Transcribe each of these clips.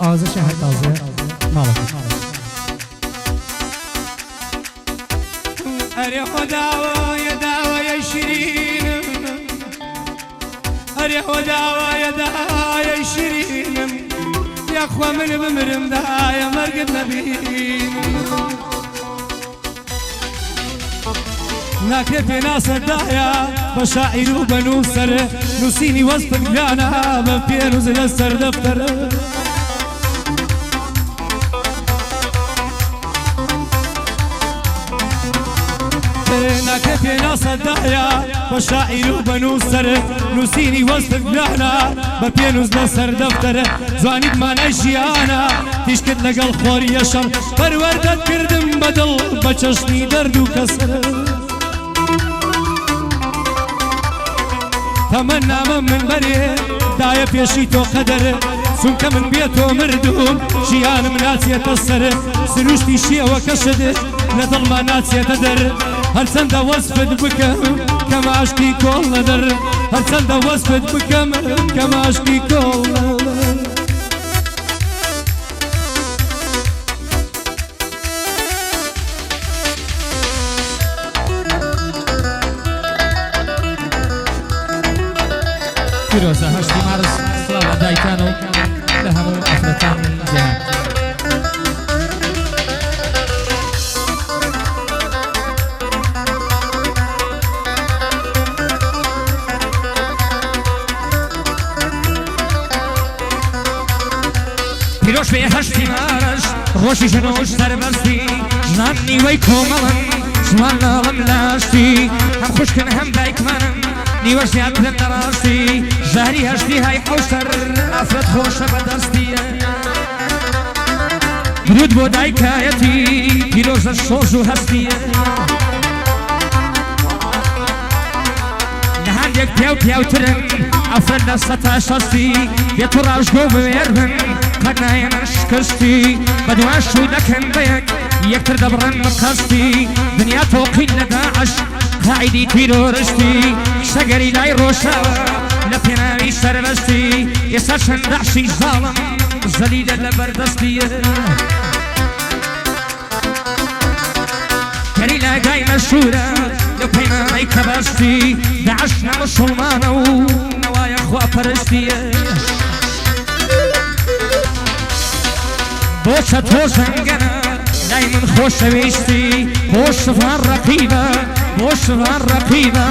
آوازه شهر تازه مالك أريح دعوة يا دعوة يا شيرين أريح دعوة يا دعوة يا شيرين يا أخوة من بمرم دا يا مرقد نبيين ناكتي ناس الدايا بشاعر وبنوسر نسيني وسط قلانا بفيروز لسر دفتر ناكتي ناس الدايا بشاعر وبنوسر نسيني وسط قلانا بفيروز لسر دفتر زواني بمان اجيانا تشكت لقل خوري يشر پروردت کردم بدل بچشنی درد و کسر تمنا من بري دايا بيشي تو قدر سنك من بيتو مردوم جيان من ناسية السر سنوشتي شيء وكشد نظل ما ناسية تدر هل سند وصفت بكم كما عشقي كل ندر هل سند وصفت بكم كما عشقي كل ندر فيروزة هشتي مارس صلاة دايكانو لهم أفرطان جهان فيروش بي هشتي مارس غوشي جنوش سربستي جناني ويكوملن جوان لالم لاشتي هم خوشكن هم بايكمانن نیوش زیاد لم نراستی جاری هشتی های حوشتر افراد خوش بدستی برود بودای کایتی پیروز شوزو هستی نهان یک پیو ترن افراد نستا شستی یه تو راش گو بیرن قنای نشکستی بدوان شو نکن بیک یک تر دبرن مقصتی دنیا توقین نداعش قاعدي تيرورستي شجري لاي روشا لبناوي سربستي يساشن دعشي ظالم زليدة لبردستي كري لا جاي مشهورة لو بيناي كبستي دعشنا مسلمانة ونوايا اخوة فرستي بوشة توزنجنا دايما خوش ويستي خوش فان رقيبة خوش فان رقيبة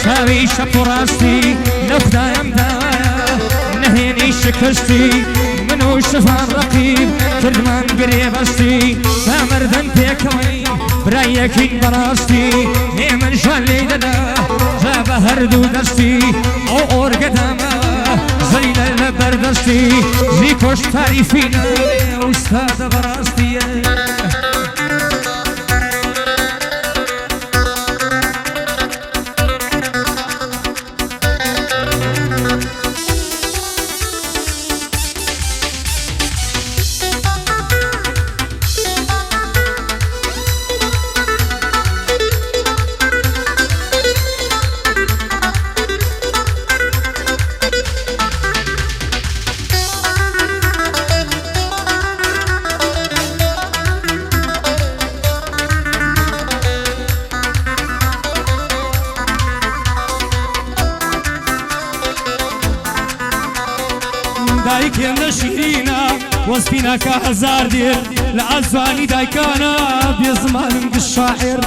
شاوي شفراستي لو خدايم دايا نهيني شكستي منو شفان رقيب كرمان قريبستي فامردن بيكوي برايكين براستي ايمن شوالي دادا جاب هردو دستي او اور قداما زليلة لبردستي زيكوش تعريفين استاذ براستي دايكنا شيرينا وصفينا كهزار دير لعزواني دايكانا بيزمان الشاعر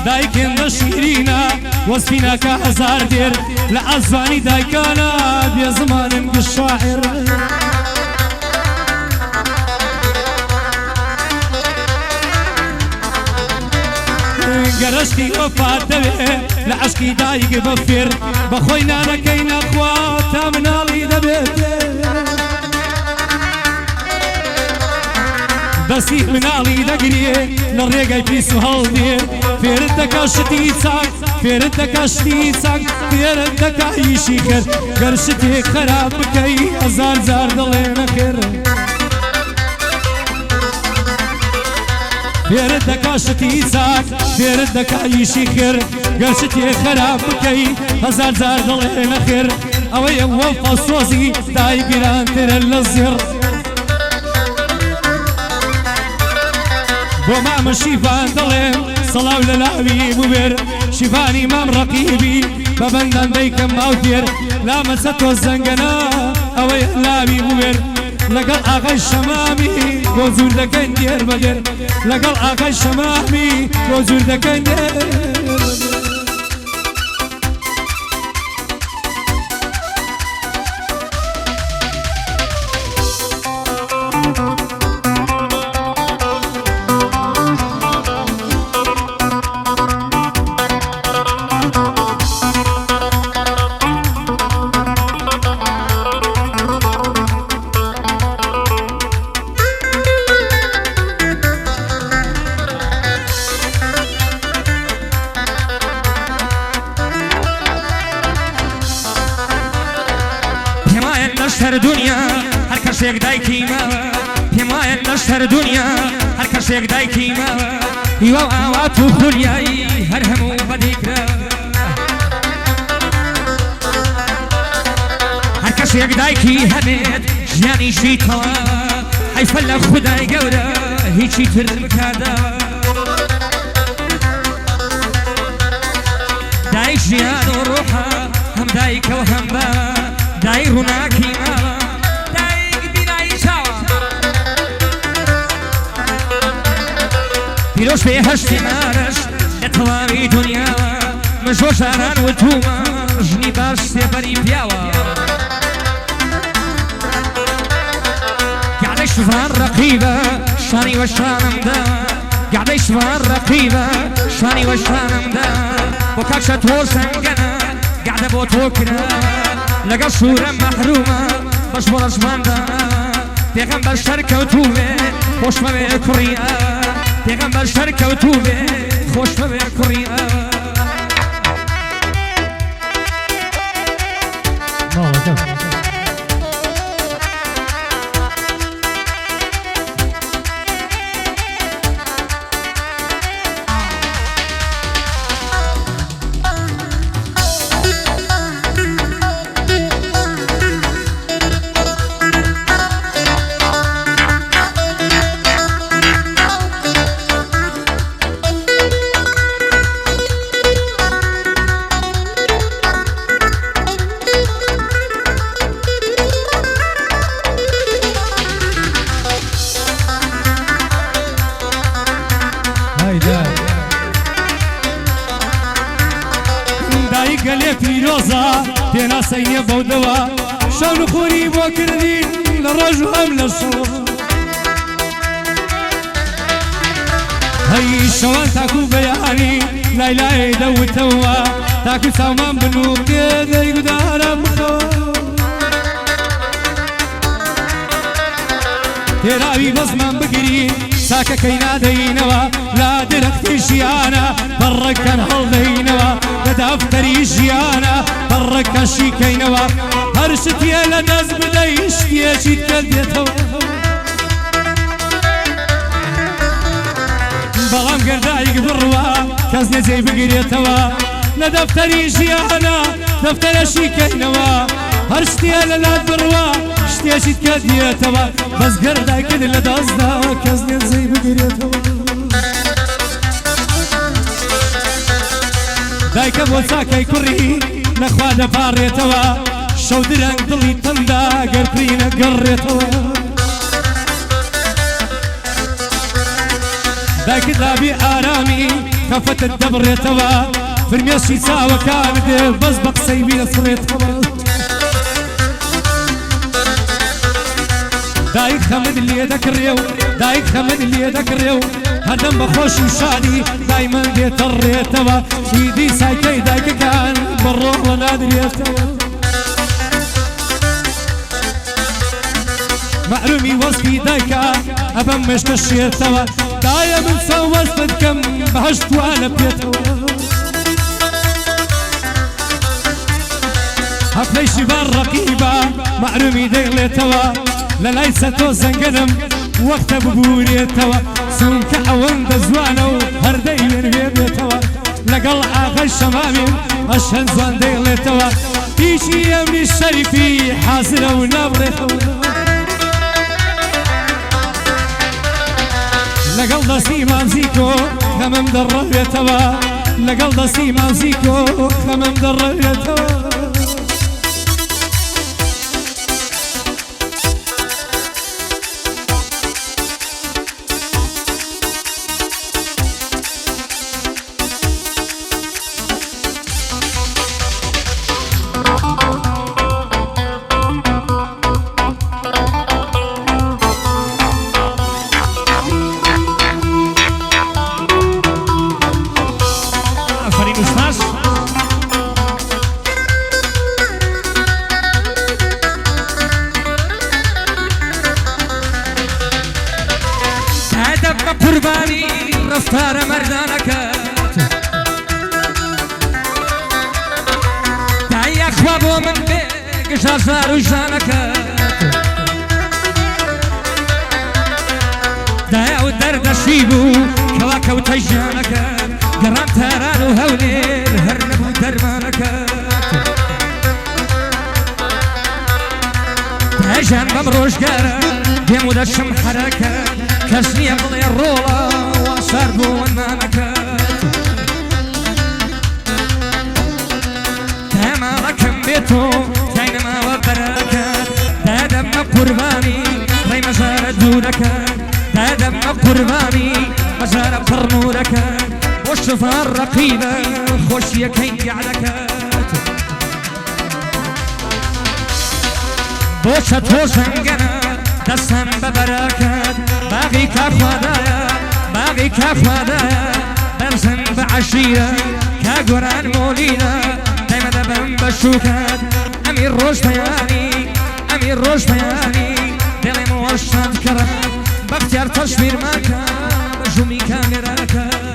دايكنا شيرينا وصفينا كهزار دير لعزواني دايكانا بيزمان الشاعر قرشتي وفات دبي لعشقي دايق بفر بخوينا نكينا اخواتا من علي دبيت بسي من علي دقري للريقاي بيسو هالدير فيردك اشتي ساق فيردك اشتي ساق فيردك عيشي كر قرشتي خراب بكي ازار زار دلينا خير فێرت دەکا شتی چاک فێرت دەکا ئیشی خێر گەرچتێ خەراب بکەی هەزار جار دڵێ نەخێر ئەوەیە وەفا سۆزی دایگرانترە لە زێڕ بۆ مامە شیفان دەڵێم سەڵاو لە لاوی بوێر شیفانی مام ڕەقیبی بە بەندان دەیکەم ماوتێر لامەچە تۆ زەنگەنا ئەوەیە لاوی بوێر لەگەڵ ئاغای شەمامی بۆ جوور دەکەین دێر بەدێر لەگەڵ ئاغای شەمامی بۆ جوور دەکەین دێر لەشتەر دنیا هەر کەسێک دایکی ماوە پێم وایە لەشتەر دنیا هەر کەسێک دایکی ماوە هیوا و ئاوات و خولیایی هەر هەموو بەدیکراوە هەر کەسێک دایکی هەبێت ژیانیشی تەواوە حەیفە لە خودای گەورە هیچی تر بکاداوە دایک ژیان و ڕۆحە هەم دایکە و هەم باوە دای ڕووناکی ماوە دایک بینایی چاوە پیرۆش پێ هەشتی مارەش لە تەواوی دنیاوە مەژۆ شاران و توومە ژنی باش سێبەری پیاوە گعدەی شوان ڕەقیبە شانی وە شانمدا گعدەی شوان ڕەقیبە شانی وە شانمدا بۆ کاکشە تۆ سەنگەنە گعدە بۆ تۆ کرا لەگەڵ شوورە مەحرومە بەش بۆ ڕەشماندا پێغەمبەر شەرکەوتوو بێ خۆشمە بێ کوڕیە پێغەمبەر شەرکەوتوو بێ خۆشمە بێ کوڕیە دایک گەلێ پیرۆزە پێناسەینە بەودەوە شەو نخۆری بۆ کردین لە ڕۆژ و ئەم لە شەوە هەی شەوان تاکو بەیانی لایلای دەوتەوە تاکو چاومان بنووکێ دەیگودارە بخەوە تێراوی بەزمان بگرین ساکەکەی نادەینەوە لا درەختی ژیانە بەڕێکەن هەڵدەینەوە لە دافتەری ژیانە بەڕێکە شیکەینەوە هەر شتیە لە دەست بدەی شتێکی کردێتەوە بەڵام گەردایک بڕوە کەس نەجێی بگرێتەوە لە دەفتەری ژیانە دەفتەرە شیکەینەوە هەر شتیە لە لات بڕوە شتێکی کردێتەوە بەس گەردایکت لە دەستدا کەس نەجێی بگرێتەوە دایکە بۆ چاکەی کوڕی نەخوا دەپاڕێتەوە شەو درەنگ دڵی تەندا گەرپری نەگەڕێتەوە دایکت لابی ئارامی خەفەتت دەبڕێتەوە فرمێشی چاوەکانت بەس بە قسەی بیرەسڕێتەوە دایک خەمت لێ دەکڕێ و دایک خەمت لێ دەکڕێ و هەردەم بە خۆشی شادی دایمەن دێتەڕێتەوە ئیدی سایکەی دایکەکان بەڕۆڵە نادرێتەوە مەحرومی وەسفی دایکە ئەبەم مێشتە شێتەوە دایە من چەند وەسفت کەم بەهەشت وانە پێتەوە هەفتەی شیبان ڕەقیبە مەحرومی دەیڵێتەوە لە لای سەتۆ زەنگەنم وەختە ببوورێتەوە سونکە ئەوەندە جوانە و هەردەی وێنوێ بێتەوە لەگەڵ ئاغای شەمامێ ئەشەن جوان دەیڵێتەوە هیچی ئەمری شەریفی حازرە و نابڕێتەوە لەگەڵ دەستی مازیکۆ خەمم دەڕەوێتەوە لەگەڵ دەستی مازیکۆ خەمم دەڕەوێتەوە قربانی رفتار مردانەکەت دایە خوا بۆ من بێ گژازار و ژانەکەت دایە و دەردەشی بوو کەوا کەوتە ژانەکەت گەڕام تاران و هەولێر هەر نەبوو دەرمانەکەت دایژان بەم ڕۆژگارە دێم و دەشم حەرەکەت کەس نییە بڵێ ڕۆڵە وا سەر بۆ وەنمانەکەت تەماڵەکەم بێتۆ داینەماوە بەرەکەت دادەممە قوربانی ڕێی مەزارە دوورەکەت دادەممە قوربانی مەزارە پڕنورەکەت بۆ شفار ڕەقیبە خۆشیەکەی گیعلەکەت بۆ چەتۆ زەنگەنە دەستان بەبەرەکەت باغی کاخوادایە باغی کاخوادایە بەرزن بە عەشیرە کا گۆران مۆلیدە دایمە دەبەم بە شوکەت ئەمی ڕۆژ بەیانی ئەمی ڕۆژ بەیانی دڵێم وەشاد کەڕە بەختیار تەشویرماکە بە ژومی کامێرەکەت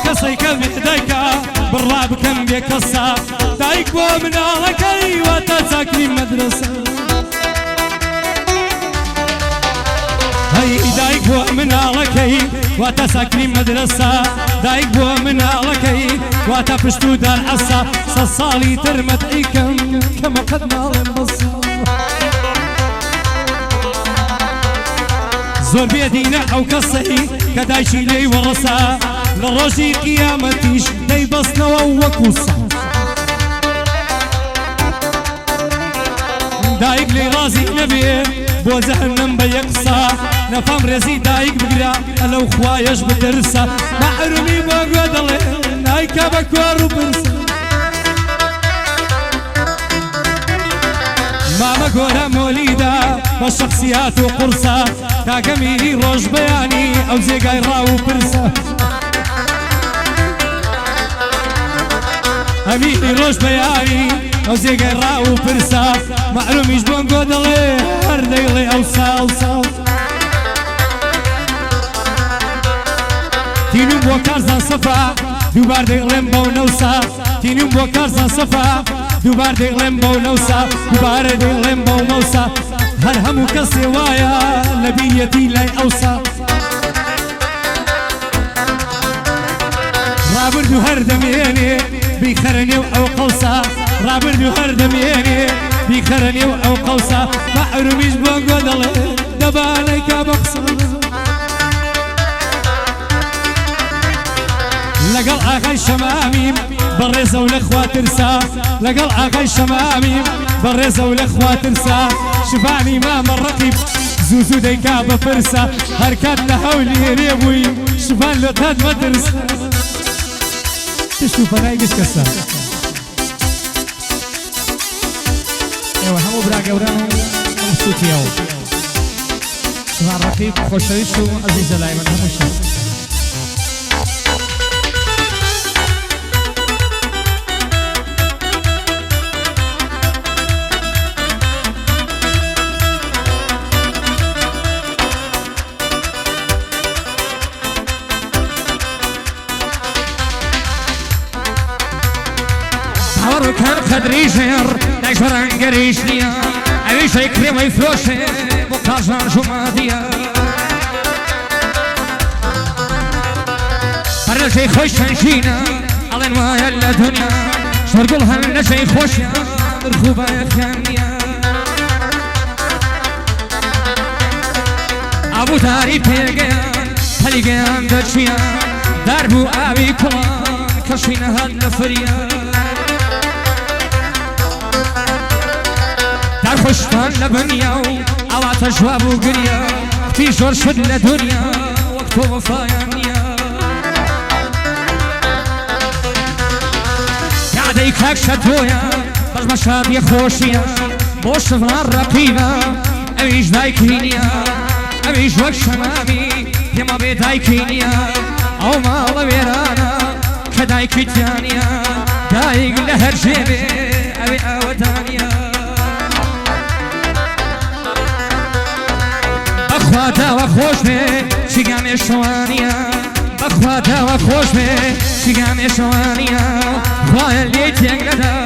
کەسێکە دایکە بڕا بکەم بێ کەسە دایک بۆ مناڵەکەی واتە چاکری مەدرسە هەی دایک بۆ مناڵەکەی واتە چاکری مەدرسە دایک بۆ مناڵەکەی واتە پشت و دار عەسە سەد ساڵی تر مەدعیکەم کەمە قەت ناڵێم بەسە زۆر بێدینە ئەو کەسەی کە دایکی لێی وەڕەسە لە ڕۆژی قیامەتیش دەیبەستنەوە وەکوسە دایک لێی ڕازی نەبێ بۆ جەهەنەم بە یەک قسە نەفام ڕێزی دایک بگرە ئەلەو خوایەش بترسە مەحرومی بۆ گوێ دەڵێ نایکە بە کۆڕ و پرسە مامە گۆرە مۆلیدا بە شەخسیات و قورسە تاکە میری ڕۆژ بەیانی ئەو جێگای ڕاو و پرسە ئەمیری ڕۆژ بەیانی ئەو جێگای ڕاو و پرسە مەحرومیش بۆم گۆ دەڵێ هەر دەیڵێ ئەو ساڵ ساڵ تینوم بۆ کارزان سەفا دووبار دەیڵێم بەو نەوسا تینوم بۆ کارزان سەفا دووبار دەیڵێم بەو نەوسا دووبارە دەیڵێم بەو نەوسا هەر هەموو کەسێ وایە لە بیرەتی لای ئەوسا ڕابرد و هەر دەمێنێ بیخەرە نێو ئەو قەوسا ڕابرد و هەر دەمێنێ بیخەرە نێو ئەو قەوسا مەحرومیش بۆ گۆ دەڵێ دەبانەی کا بە قسە لەگەڵ ئاغای شەمامیم بەڕێزە و لە خوا ترسا لەگەڵ ئاغای شەمامیم بەڕێزە و لە خوا ترسا شفانی مامە ڕەقیب زوزو ديكا بفرسة هركات لهولي ريبوي شفان لو تاد مدرسة تشوف أنا يقش كسا ايوه همو براقه ورانو مبسوطيو شوفان رقيب خوشويش وعزيزة لايمن همو شو كان قدري جير نجران قريش ليا أبيش يكري ويفلوشي بقاجان جمادية فرجي خوش تنجينا على نوايا الدنيا شرقلها النجي خوشيا مرخوبة يخانيا أبو داري بيقيان هلقيان درشيا دربو أبي كلان كشينا هالنفريا در خوشتان لبنیا اوات جواب و گریا تی جور شد لدنیا وقت و وفایانیا یادی کاک شدویا بس مشادی خوشیا بوش فلان رقیبا اویش دایکینیا اویش وقت شمامی یما بی دایکینیا او مال ویرانا کدایکیتیانیا دایگ لهر جیبی اوی آودانیا بخواتا و خوش به شگم شوانیا بخواتا و خوش به شگم شوانیا خواه لیت ینگدا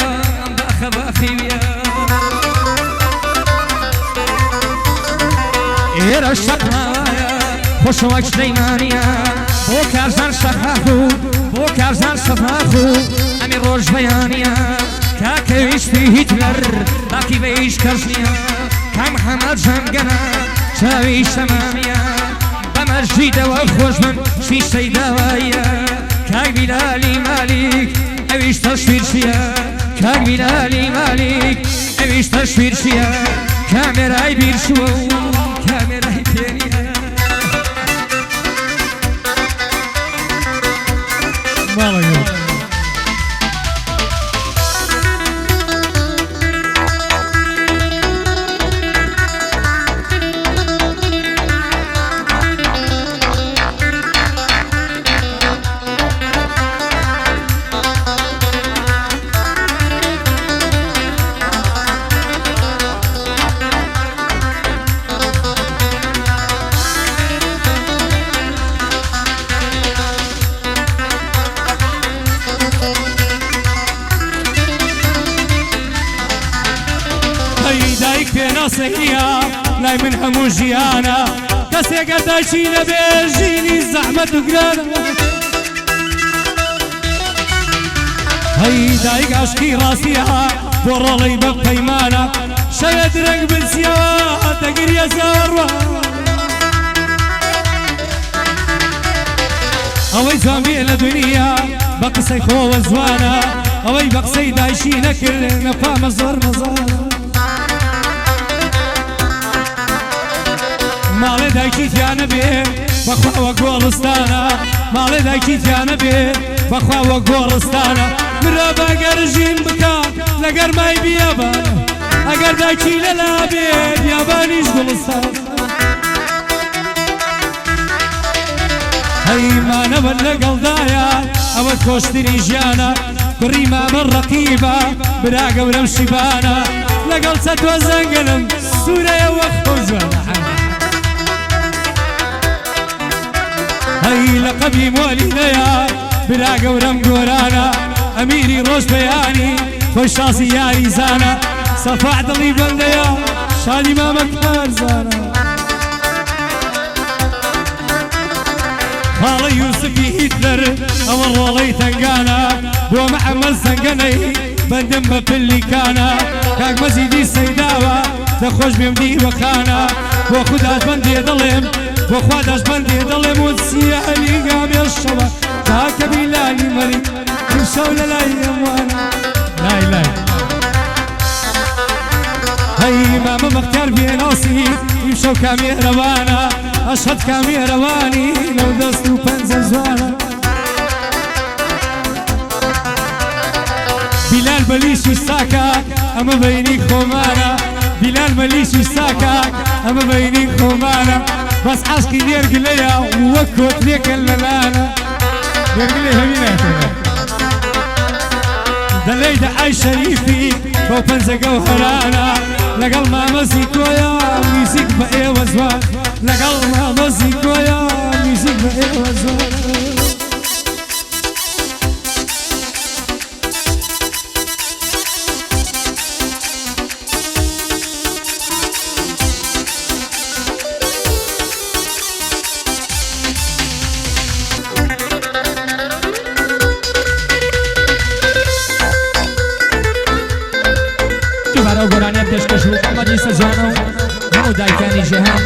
بخ بخیویا ایرا شقایا خوش وقت دیمانیا بو کارزان شخاخو بو کارزان صفاخو امی روش بیانیا کاکویش بی هیتلر باقی بیش کرزنیا کم حمد جمگنا شاوي شمامية بمرجي دوا خوش من شي سيداوية كاك بلالي مالك اويش تصوير شيا كاك بلالي مالك اويش تصوير شيا كاميراي بير شو كاميراي بيريا مالك سهيا لاي من همو جيانا كسي قداشينا بيجيني الزحمة قرانا هاي دايق عشقي راسيها ورالي بقيمانا شايد رق بالسياحة تقر يا زاروا اوي زامي الدنيا بقسي خو وزوانا اوي بقسي دايشينا كلنا فا مزار مزار مالي دايكي تيانا بيه بخوا وقورستانا مالي دايكي تيانا بيه بخوا وقورستانا مرابا قرجين بكا لقر ماي بيابا اقر دايكي للا بيه بيابانيش قلستان هاي ما نبل قلدايا اوت كوشتري جانا كري ما من رقيبة براقة ورمشي بانا لقل ستوى زنقلم سوريا وخوزوانا هاي لقبي مولينيا بلا قورم قورانا أميري روش بياني خوشاسي ياري زانا صفاع ضلي بنديا شالي ما مكار زانا خالي يوسفي هتلر أمر والي تنقانا بو معمل سنقني بندم بفلي كانا كاك مزيدي سيداوة تخوش بيمدي بخانا بو خداش بندي ظلم وخوادش بندي ظلم والسيالي قام الشبا ذاك بلالي ملك يمشوا للايام وانا لاي لاي هاي ماما مختار بين اصيل شەو کامێرەوانە ئەشهەد کامێرەوانی لەو دەست و پەنجە جوانە بیلال بەلیشی ساکە ئەمە بەینی خۆمانە بیلال بەلیشی ساکە ئەمە بەینی خۆمانە بەس عاشقی نێرگلەیە وەک کۆترێکە لەلانە نێرگلێ هەمینەتەوە دەڵێی دە ئای شەریفی بەو پەنجە گەوهەرانە لەگەڵ مامەزی تۆیە میزیک بە ئێوە زوان لەگەڵ مامەزی تۆیە میزیک بە ئێوە زوان دووبارە گۆرانیان پێشکەش و ئەمەدی سەرجانە و هەموو دایکانی جیهان